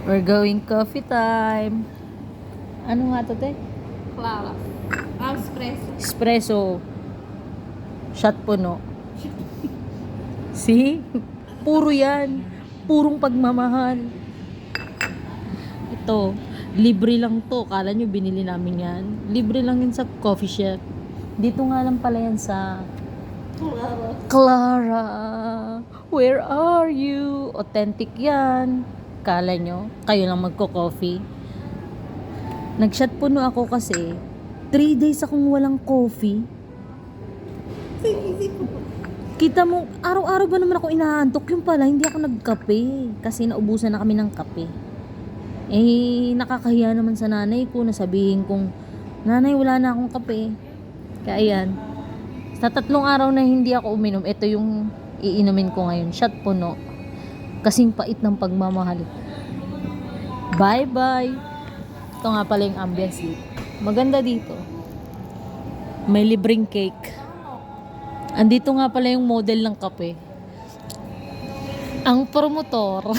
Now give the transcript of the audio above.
We're going coffee time. Ano nga to, te? Clara. Espresso. Espresso. Shot puno. See? Puro yan. Purong pagmamahal. Ito. Libre lang to. Kala nyo binili namin yan. Libre lang yun sa coffee shop. Dito nga lang pala yan sa Clara. Clara. Where are you? Authentic yan. Kala nyo? Kayo lang magko-coffee. Nag-shot puno ako kasi 3 days akong walang coffee. Kita mo, araw-araw ba naman ako inaantok? Yung pala, hindi ako nagkape. Kasi naubusan na kami ng kape. Eh, nakakahiya naman sa nanay ko na sabihin kong, nanay, wala na akong kape. Kaya yan. Sa 3 araw na hindi ako uminom, ito yung iinumin ko ngayon. Shot puno. Kasing pait ng pagmamahal. Bye-bye. Ito nga pala yung ambience dito. Maganda dito. May libreng cake. Andito nga pala yung model ng kape. Ang promotor.